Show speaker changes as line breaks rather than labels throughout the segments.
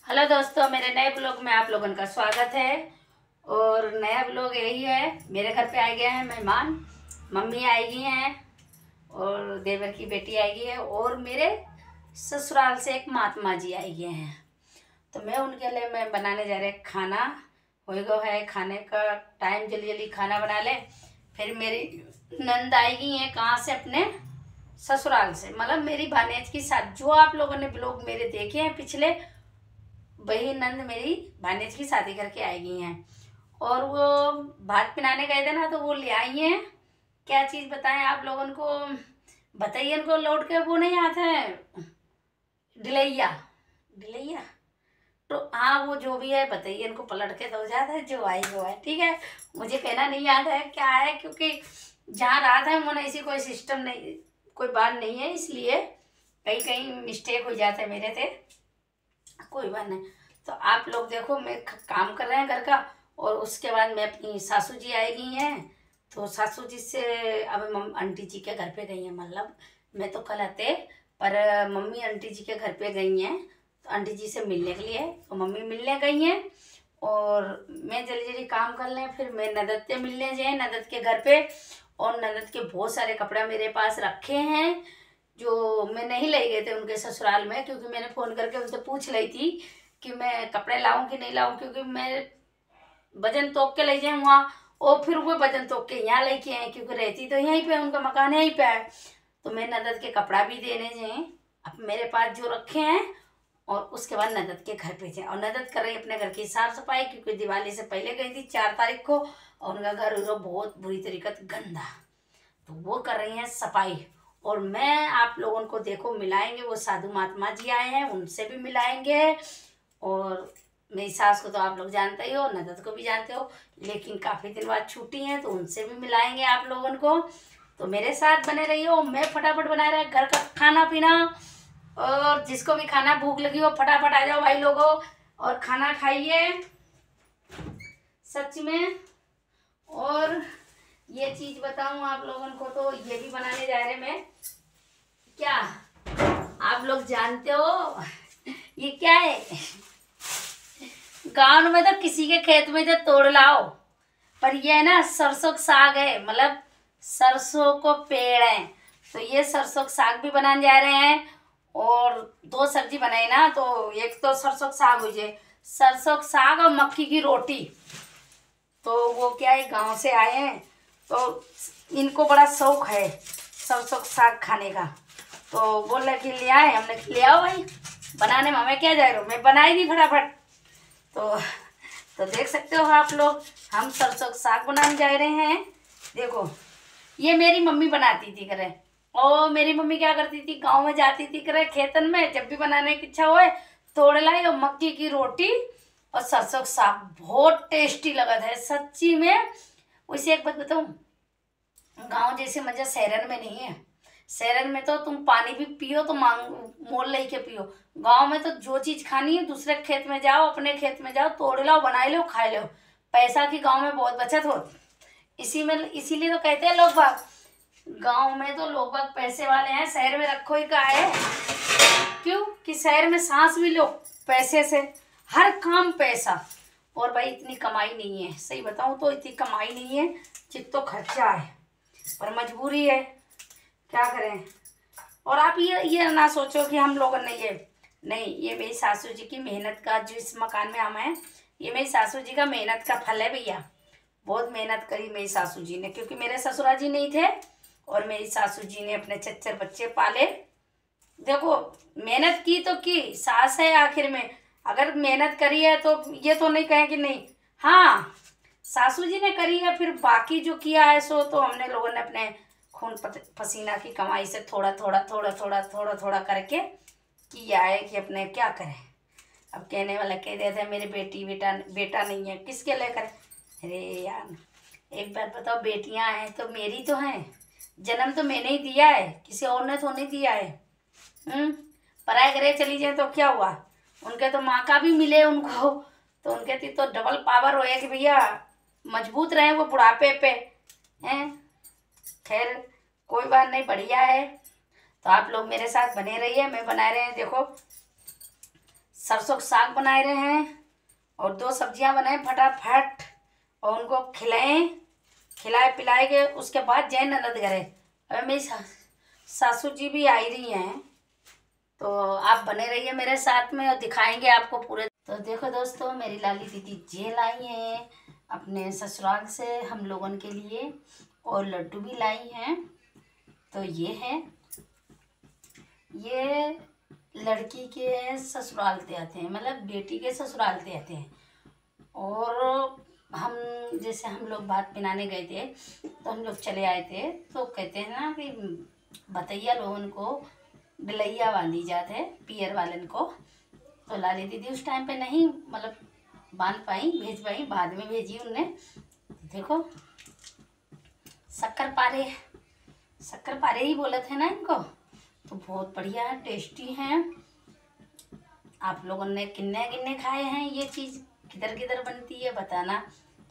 Hello दोस्तों, मेरे नए ब्लॉग में आप लोगों का स्वागत है। और नया ब्लॉग यही है, मेरे घर पे आए गए हैं मेहमान। मम्मी आएगी हैं और देवर की बेटी आएगी है और मेरे ससुराल से एक महात्मा जी आए गए हैं। तो मैं बनाने जा रहे खाना। हो गो है खाने का टाइम, जल्दी जल्दी खाना बना ले। फिर मेरी नंद आएगी है कहाँ से, अपने ससुराल से, मतलब मेरी भानेज की साथ। जो आप लोगों ने ब्लॉग मेरे देखे हैं पिछले, वही नंद मेरी भानेज की शादी करके आएगी हैं। और वो भात पिनाने गए थे ना, तो वो ले आई हैं। क्या चीज़ बताएं आप लोगों को, बताइए इनको। लौट के वो नहीं आता है, डिलैया डिलैया। तो हाँ, वो जो भी है बताइए इनको, पलट के तो जाता है जो आई वो है, ठीक है। मुझे कहना नहीं याद है क्या है, क्योंकि जहाँ रात है वो ऐसी कोई सिस्टम नहीं, कोई बात नहीं है, इसलिए कहीं कहीं मिस्टेक हो जाता है मेरे से। कोई बात नहीं। तो आप लोग देखो, मैं काम कर रहे हैं घर का। और उसके बाद मैं अपनी सासू जी आएगी हैं। तो सासू जी से अब आंटी जी के घर पे गई हैं, मतलब मैं तो कल आते, पर मम्मी आंटी जी के घर पे गई हैं। तो आंटी जी से मिलने के लिए तो मम्मी मिलने गई हैं। और मैं जल्दी जल्दी काम कर लें, फिर मैं नदद से मिलने जाए, नदद के घर पे। और नदद के बहुत सारे कपड़े मेरे पास रखे हैं जो मैं नहीं ले गए थे उनके ससुराल में, क्योंकि मैंने फ़ोन करके उनसे पूछ ली थी कि मैं कपड़े लाऊं कि नहीं लाऊं, क्योंकि मैं वजन तोप के ले जाए वहाँ, और फिर वो वजन तोप के यहाँ लेके आए, क्योंकि रहती तो यहीं पे, उनका मकान यहीं पे है। तो मैं नदद के कपड़ा भी देने जाए अब मेरे पास जो रखे हैं। और उसके बाद नदद के घर पे जाए, और नदद कर रही है अपने घर की साफ सफाई, क्योंकि दिवाली से पहले गई थी 4 तारीख को, और उनका घर बहुत बुरी तरीके से गंदा, तो वो कर रही हैं सफाई। और मैं आप लोगों को देखो मिलाएंगे, वो साधु महात्मा जी आए हैं, उनसे भी मिलाएंगे। और मेरी सास को तो आप लोग जानते ही हो, ननद को भी जानते हो, लेकिन काफ़ी दिन बाद छुट्टी है तो उनसे भी मिलाएंगे आप लोगों को। तो मेरे साथ बने रहिए, मैं फटाफट बना रहा घर का खाना पीना। और जिसको भी खाना भूख लगी हो फटाफट आ जाओ भाई लोगों, और खाना खाइए सच में। और ये चीज बताऊं आप लोगों को, तो ये भी बनाने जा रहे मैं, क्या आप लोग जानते हो ये क्या है? गांव में तो किसी के खेत में जो तोड़ लाओ, पर ये है ना सरसों का साग है, मतलब सरसों को पेड़ है। तो ये सरसों का साग भी बनाने जा रहे हैं। और 2 सब्जी बनाई ना, तो एक तो सरसों का साग हो जाए, सरसों का साग और मक्की की रोटी। तो वो क्या है, गांव से आए हैं तो इनको बड़ा शौक है सरसों का साग खाने का। तो बोल के ले आए, हमने ले आओ भाई, बनाने में हमें क्या जा रहा हूँ, मैं बनाई दी फटाफट। तो तो देख सकते हो आप लोग, हम सरसों का साग बनाने जा रहे हैं। देखो, ये मेरी मम्मी बनाती थी करे। और मेरी मम्मी क्या करती थी, गांव में जाती थी करे खेतन में, जब भी बनाने की इच्छा होए तोड़ लाई, और मक्की की रोटी और सरसों का साग बहुत टेस्टी लगा था सच्ची में। वैसे एक बात बताऊं, गांव जैसे मजा शहरन में नहीं है। शहरन में तो तुम पानी भी पियो तो मांग मोल लेके पियो। गांव में तो जो चीज खानी है दूसरे खेत में जाओ, अपने खेत में जाओ, तोड़ लो, बना लो, खा लो। पैसा की गांव में बहुत बचत होती, इसीलिए तो कहते हैं लोग बाग, गांव में तो लोग बाग पैसे वाले हैं, शहर में रखो ही का है। क्यों कि शहर में सांस भी लो पैसे से, हर काम पैसा। और भाई इतनी कमाई नहीं है, सही बताऊं तो इतनी कमाई नहीं है जितना खर्चा है, पर मजबूरी है, क्या करें। और आप ये ना सोचो कि हम लोगों ने ये नहीं, ये मेरी सासू जी की मेहनत का, जो इस मकान में हम हैं, ये मेरी सासू जी का मेहनत का फल है भैया। बहुत मेहनत करी मेरी सासू जी ने, क्योंकि मेरे ससुरा जी नहीं थे और मेरी सासू जी ने अपने 4 बच्चे पाले। देखो, मेहनत की तो की, सास है आखिर में, अगर मेहनत करी है तो ये तो नहीं कहें कि नहीं। हाँ, सासू जी ने करी है, फिर बाकी जो किया है सो तो हमने लोगों ने अपने खून पसीना की कमाई से थोड़ा थोड़ा थोड़ा थोड़ा थोड़ा थोड़ा करके किया है, कि अपने क्या करें। अब कहने वाला कह देते हैं मेरे बेटी बेटा बेटा नहीं है, किसके लेकर। अरे यार, एक बात बताओ, बेटियां हैं तो मेरी तो हैं, जन्म तो मैंने ही दिया है, किसी और ने तो नहीं दिया है। पराए घरे चली जाए तो क्या हुआ, उनके तो माँ का भी मिले उनको, तो उनके तो डबल पावर हो कि भैया मजबूत रहे वो बुढ़ापे पे हैं। खैर कोई बात नहीं, बढ़िया है। तो आप लोग मेरे साथ बने रहिए, मैं बना रहे हैं देखो सरसों का साग बना रहे हैं और 2 सब्जियां बनाए फटाफट, और उनको खिलाए पिलाए के उसके बाद जय ननद करे। अरे मेरी सासू जी भी आई रही हैं, तो आप बने रहिए मेरे साथ में और दिखाएंगे आपको पूरे। तो देखो दोस्तों, मेरी लाली दीदी जेल आई हैं अपने ससुराल से हम लोगों के लिए, और लड्डू भी लाई हैं। तो ये लड़की के ससुराल से आते हैं, मतलब बेटी के ससुराल से आते हैं। और हम जैसे हम लोग भात पिनाने गए थे तो हम लोग चले आए थे, तो कहते हैं ना कि बतैया लोगों को डलैया बांधी जाते है पियर वालन को। तो लाली दीदी उस टाइम पे नहीं मतलब बांध पाई, भेज पाई, बाद में भेजी उनने। देखो शक्कर पारे ही बोले थे ना इनको। तो बहुत बढ़िया है, टेस्टी हैं। आप लोगों ने किन्ने किन्ने खाए हैं ये चीज़, किधर किधर बनती है बताना।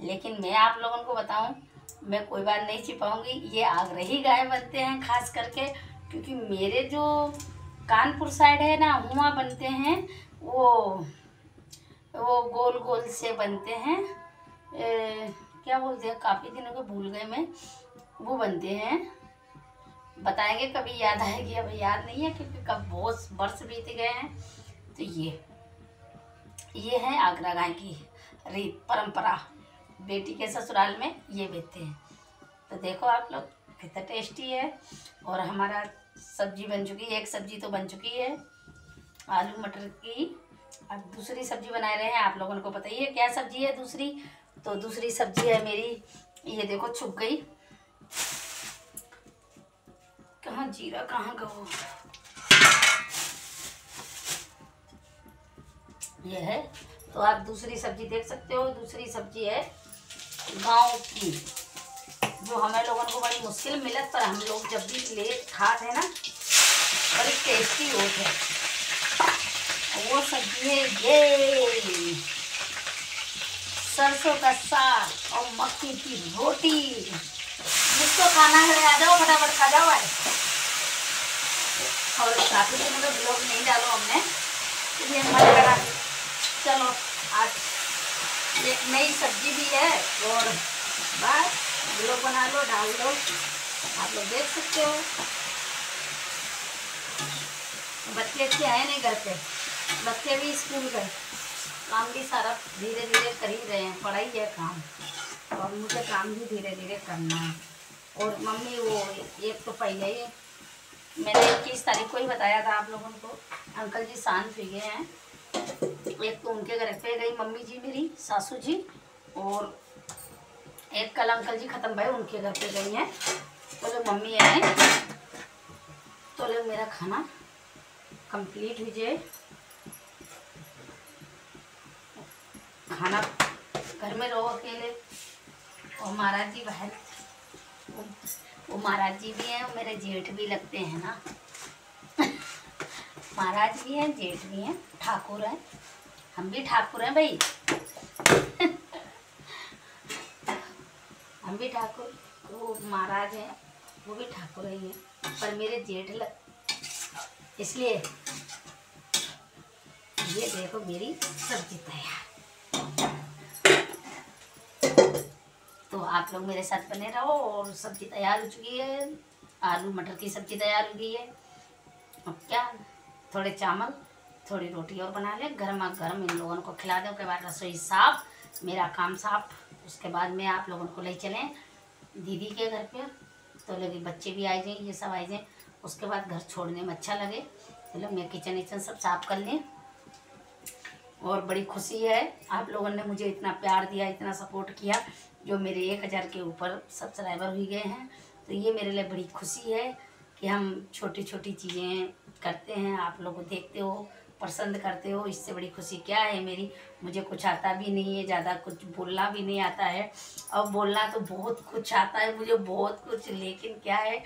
लेकिन मैं आप लोगों को बताऊं, मैं कोई बात नहीं छिपाऊंगी, ये आगरही गाय बनते हैं खास करके, क्योंकि मेरे जो कानपुर साइड है ना वहाँ बनते हैं वो गोल गोल से बनते हैं। क्या बोलते हैं, काफ़ी दिनों को भूल गए मैं, वो बनते हैं। बताएंगे कभी, याद आएगी, अभी याद नहीं है क्योंकि कब बहुत वर्ष बीत गए हैं। तो ये है आगरा गाय की रीत परंपरा, बेटी के ससुराल में ये बेचते हैं। तो देखो आप लोग कितना टेस्टी है। और हमारा सब्जी बन चुकी है, एक सब्जी तो बन चुकी है आलू मटर की। अब दूसरी सब्जी बना रहे हैं, आप लोगों को पता ही है क्या सब्जी है दूसरी। तो दूसरी सब्जी है मेरी, ये देखो छुप गई, कहाँ जीरा कहाँ गया, ये है। तो आप दूसरी सब्जी देख सकते हो, दूसरी सब्जी है गांव की, जो हमें लोगों को बड़ी मुश्किल मिलत, पर हम लोग जब भी ले खाते हैं ना बड़ी टेस्टी होती है। वो सब्जी है ये सरसों का साग और मक्की की रोटी। जिसको खाना है आ जाओ, फटाफट खा जाओ। और काफ़ी दिनों में ब्लॉग नहीं डालो हमने, इसलिए मन करा चलो आज एक नई सब्जी भी है और बस ब्लॉग बना लो, डाल दो। आप लोग देख सकते हो बच्चे अच्छे आए नहीं घर पे, बच्चे भी स्कूल गए, काम भी सारा धीरे धीरे कर ही रहे हैं, पढ़ाई है काम, और मुझे काम भी धीरे धीरे करना है। और मम्मी वो एक तो पहले ही मैंने 21 तारीख को ही बताया था आप लोगों को, अंकल जी शांत हुए हैं। एक तो उनके घर पे गई मम्मी जी मेरी सासू जी, और एक कल अंकल जी ख़त्म भए उनके घर पे गई हैं। तो लोग मम्मी आए तो लोग मेरा खाना कंप्लीट हो जाए। खाना घर में रहो अकेले, और महाराज जी बाहर, वो महाराज जी भी हैं, मेरे जेठ भी लगते हैं ना महाराज भी हैं, जेठ भी हैं, ठाकुर हैं, हम भी ठाकुर हैं भाई हम भी ठाकुर, वो महाराज हैं वो भी ठाकुर ही हैं, पर मेरे जेठ लग, इसलिए ये देखो मेरी सब्जी तैयार। तो आप लोग मेरे साथ बने रहो। और सब्जी तैयार हो चुकी है, आलू मटर की सब्जी तैयार हो गई है। अब क्या, थोड़े चावल थोड़ी रोटी और बना ले, गर्मा गर्म इन लोगों को खिला दो। उसके बाद रसोई साफ, मेरा काम साफ। उसके बाद में आप लोगों को ले चलें दीदी के घर पे, तो लगे बच्चे भी आ जाएँ, ये सब आ जाएँ। उसके बाद घर छोड़ने में अच्छा लगे, तो लोग मैं किचन विचन सब साफ कर लें। और बड़ी खुशी है आप लोगों ने मुझे इतना प्यार दिया, इतना सपोर्ट किया, जो मेरे 1000 के ऊपर सब्सक्राइबर हो गए हैं। तो ये मेरे लिए बड़ी खुशी है कि हम छोटी छोटी चीज़ें करते हैं, आप लोग देखते हो, पसंद करते हो, इससे बड़ी खुशी क्या है मेरी। मुझे कुछ आता भी नहीं है, ज़्यादा कुछ बोलना भी नहीं आता है, और बोलना तो बहुत कुछ आता है मुझे, बहुत कुछ। लेकिन क्या है,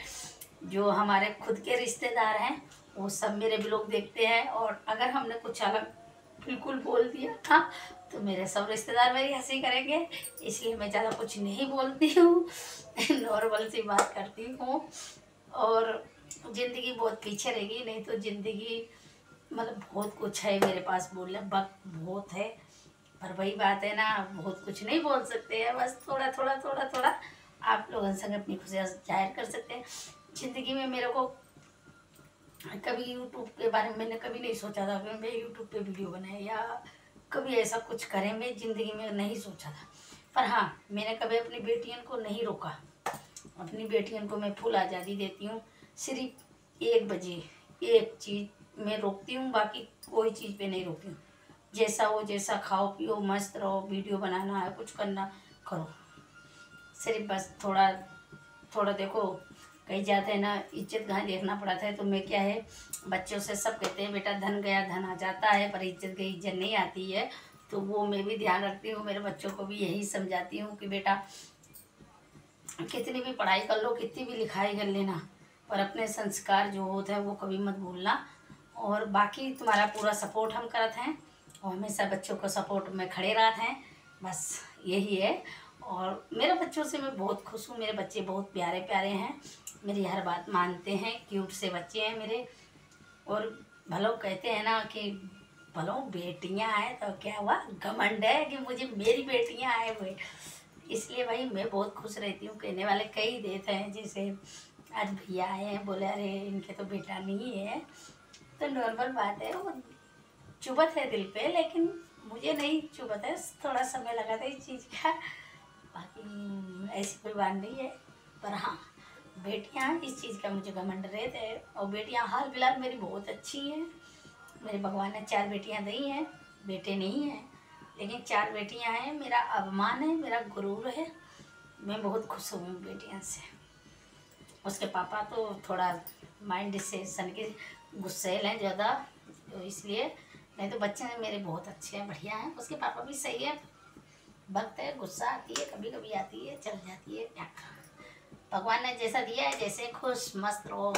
जो हमारे खुद के रिश्तेदार हैं वो सब मेरे ब्लॉग देखते हैं, और अगर हमने कुछ अलग बिल्कुल बोल दिया था तो मेरे सब रिश्तेदार मेरी हंसी करेंगे, इसलिए मैं ज़्यादा कुछ नहीं बोलती हूँ नॉर्मल सी बात करती हूँ। और ज़िंदगी बहुत पीछे रहेगी, नहीं तो ज़िंदगी मतलब बहुत कुछ है मेरे पास बोलने, वक्त बहुत है, पर वही बात है ना, बहुत कुछ नहीं बोल सकते हैं, बस थोड़ा थोड़ा थोड़ा थोड़ा आप लोगों संग अपनी खुशियाँ जाहिर कर सकते हैं। ज़िंदगी में मेरे को कभी यूट्यूब के बारे में मैंने कभी नहीं सोचा था कि मैं यूट्यूब पे वीडियो बनाए या कभी ऐसा कुछ करें, मैं ज़िंदगी में नहीं सोचा था। पर हाँ, मैंने कभी अपनी बेटियों को नहीं रोका, अपनी बेटियों को मैं फुल आज़ादी देती हूँ। सिर्फ 1 बजे एक चीज़ मैं रोकती हूँ, बाकी कोई चीज़ पे नहीं रोकती हूँ। जैसा हो, जैसा खाओ पियो, मस्त रहो, वीडियो बनाना है, कुछ करना करो, सिर्फ बस थोड़ा थोड़ा देखो, कहीं जाते हैं ना, इज्जत कहाँ देखना पड़ता है। तो मैं क्या है, बच्चों से सब कहते हैं बेटा धन गया धन आ जाता है, पर इज्जत गई इज्जत नहीं आती है। तो वो मैं भी ध्यान रखती हूँ, मेरे बच्चों को भी यही समझाती हूँ कि बेटा कितनी भी पढ़ाई कर लो, कितनी भी लिखाई कर लेना, पर अपने संस्कार जो होते हैं वो कभी मत भूलना। और बाकी तुम्हारा पूरा सपोर्ट हम करते हैं और हमेशा बच्चों को सपोर्ट में खड़े रहते हैं, बस यही है। और मेरे बच्चों से मैं बहुत खुश हूँ, मेरे बच्चे बहुत प्यारे प्यारे हैं, मेरी हर बात मानते हैं, क्यूट से बच्चे हैं मेरे। और भलो कहते हैं ना कि भलो बेटियां हैं तो क्या हुआ, घमंड है कि मुझे मेरी बेटियां आए हुए, इसलिए भाई मैं बहुत खुश रहती हूँ। कहने वाले कई देते हैं, जैसे आज भैया आए हैं, बोले अरे इनके तो बेटा नहीं है, तो नॉर्मल बात है, वो चुभत है दिल पे, लेकिन मुझे नहीं चुभत है, थोड़ा समय लगा था इस चीज़ का, बाकी ऐसी कोई बात नहीं है। पर हाँ, बेटियाँ इस चीज़ का मुझे घमंड रहता है। और बेटियाँ हाल फिलहाल मेरी बहुत अच्छी हैं, मेरे भगवान ने 4 बेटियाँ दी हैं, बेटे नहीं हैं, लेकिन 4 बेटियाँ हैं, मेरा अभिमान है, मेरा गुरूर है, मैं बहुत खुश हूँ बेटियाँ से। उसके पापा तो थोड़ा माइंड से सन के गुस्सैल हैं ज़्यादा, तो इसलिए, नहीं तो बच्चे मेरे बहुत अच्छे हैं, बढ़िया हैं। उसके पापा भी सही है, वक्त है, गुस्सा आती है, कभी कभी आती है, चल जाती है, क्या भगवान ने जैसा दिया है, जैसे खुश मस्त रहो।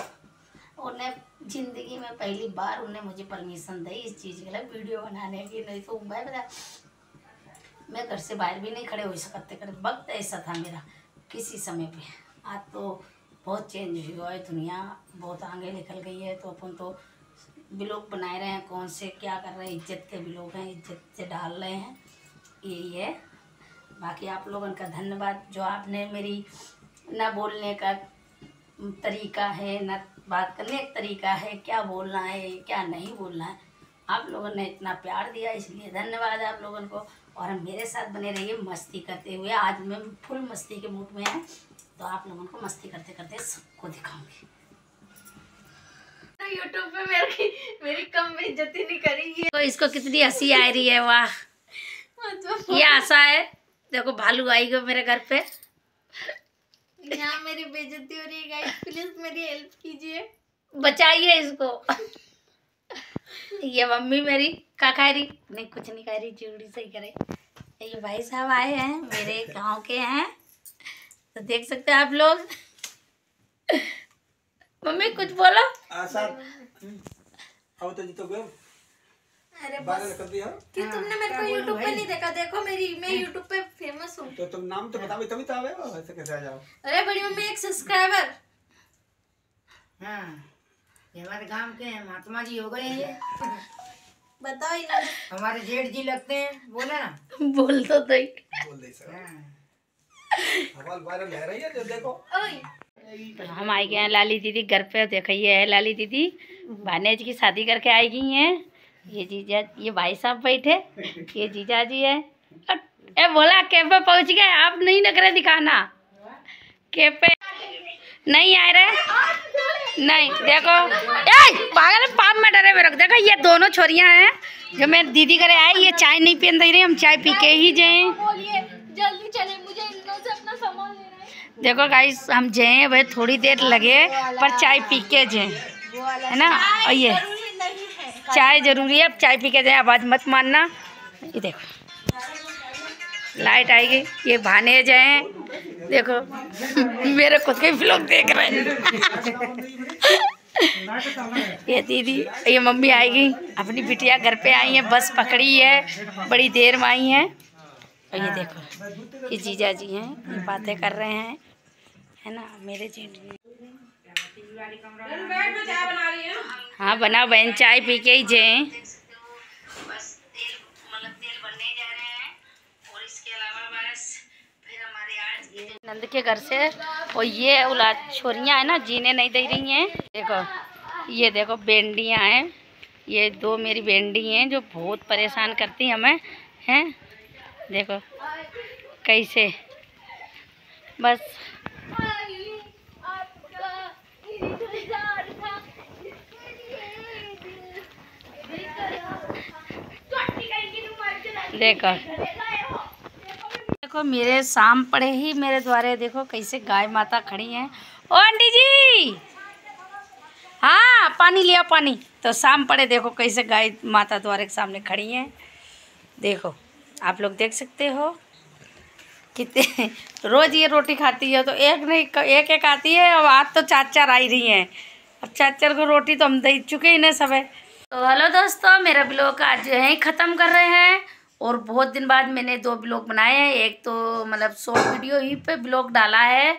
उन्हें ज़िंदगी में पहली बार उन्हें मुझे परमिशन दी इस चीज़ के लिए, वीडियो बनाने की, नहीं तो मैं बता मैं घर से बाहर भी नहीं खड़े हो सकते कर, वक्त ऐसा था मेरा किसी समय पे। आज तो बहुत चेंज हुआ है, दुनिया बहुत आगे निकल गई है, तो अपन तो ब्लॉग बनाए रहे हैं, कौन से क्या कर रहे हैं, इज्जत के ब्लॉग हैं, इज्जत से डाल रहे हैं, यही है। बाकी आप लोगों का धन्यवाद, जो आपने मेरी ना बोलने का तरीका है, ना बात करने का तरीका है, क्या बोलना है क्या नहीं बोलना है, आप लोगों ने इतना प्यार दिया, इसलिए धन्यवाद आप लोगों को। और मेरे साथ बने रहिए मस्ती करते हुए, आज मैं फुल मस्ती के मूड में है, तो आप लोगों को मस्ती करते करते सबको दिखाऊंगी।
यूट्यूब पे मेरी कम बेइज्जती नहीं करेगी।
तो इसको कितनी हंसी आ रही है, वाह ये आशा है। देखो भालू आई गए मेरे घर पे,
यहाँ मेरी बेइज्जती हो रही है गाइस, प्लीज मेरी हेल्प कीजिए,
बचाइए इसको। ये मम्मी मेरी क्या खा रही, नहीं कुछ नहीं खा रही, चिड़ी सही करे। ये भाई साहब आए हैं, मेरे गांव के हैं, तो देख सकते हैं आप लोग। मम्मी कुछ बोलो।
अरे बस कि तुमने मेरे को यूट्यूब पे नहीं देखा, देखो मैं यूट्यूब पे फेमस हूँ।
तो तुम नाम तो बताओ तभी तो आवे, ऐसे कैसे आ जाओ।
अरे बड़ी मम्मी एक सब्सक्राइबर।
हाँ, ये हमारे गांव के हैं, महात्मा जी हो गए हैं ये।
बताओ इन्होंने,
हमारे जेठ जी लगते हैं, बोले ना।
बोल तो दई।
बोल दे सर,
हाँ।
हमारे वायरल है रही है, जो देखो।
ओए
हम आई गए हैं लाली दीदी घर पे, देखो ये है लाली दीदी, भानेज की शादी करके आई गई हैं। ये जीजा, ये भाई साहब बैठे, ये जीजा जी है। ए बोला कैफे पहुंच गए, आप नहीं नखरे दिखाना, कैफे नहीं आ रहे, नहीं देखो, ए पागल पाप में डरे में रख। देखो ये दोनों छोरियां हैं जो मेरे दीदी घरे आई, ये चाय नहीं पीन दे रही, हम चाय पी के ही जाए।
बोलिए जल्दी चले, मुझे इन लोगों से अपना सामान लेना है।
देखो गाइस हम जाए भाई, थोड़ी देर लगे पर चाय पी के जाए, है ना। और ये
जरूरी नहीं है,
चाय जरूरी है, अब चाय पी के जाए, आवाज़ मत मानना। ये देखो लाइट आएगी, ये भाने जाए, देखो मेरे खुद के व्लॉग देख रहे हैं। ये दीदी, ये मम्मी आएगी, अपनी बिटिया घर पे आई है, बस पकड़ी है, बड़ी देर में आई है। और ये देखो ये जीजा जी हैं, ये बातें कर रहे हैं, है ना, मेरे जेठ।
वाली कमरा में चाय बना रही है।
हाँ बनाओ बहन, चाय पी के ही जाए।
बस तेल मतलब तेल बनने जा रहे हैं और इसके अलावा बस फिर हमारे आज
ये नंद के घर से और ये औलाद छोरियाँ है ना, जीने नहीं दे रही हैं। देखो ये देखो बेंडियाँ हैं, ये 2 मेरी बेंडी हैं जो बहुत परेशान करती हमें हैं। देखो कैसे बस देखो देखो मेरे शाम पड़े ही मेरे द्वारे देखो कैसे गाय माता खड़ी हैं। ओ आंटी जी, हाँ पानी लिया पानी। तो शाम पड़े देखो कैसे गाय माता द्वारे के सामने खड़ी हैं। देखो आप लोग देख सकते हो कितने रोज़ ये रोटी खाती है, तो एक नहीं एक आती है। अब आज तो 4 आई रही हैं। अब 4 को रोटी तो हम दे चुके ही ना सब है। तो हेलो दोस्तों, मेरा ब्लॉग आज जो है ख़त्म कर रहे हैं। और बहुत दिन बाद मैंने 2 ब्लॉग बनाए हैं। एक तो मतलब शॉर्ट वीडियो ही पे ब्लॉग डाला है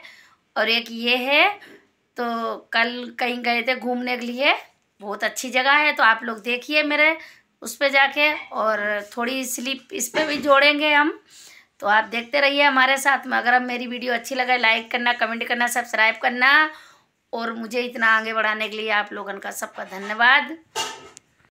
और एक ये है। तो कल कहीं गए थे घूमने के लिए, बहुत अच्छी जगह है, तो आप लोग देखिए मेरे उस पे जाके। और थोड़ी स्लिप इस पे भी जोड़ेंगे हम, तो आप देखते रहिए हमारे साथ में। अगर अब मेरी वीडियो अच्छी लगे लाइक करना, कमेंट करना, सब्सक्राइब करना। और मुझे इतना आगे बढ़ाने के लिए आप लोगों का सबका धन्यवाद।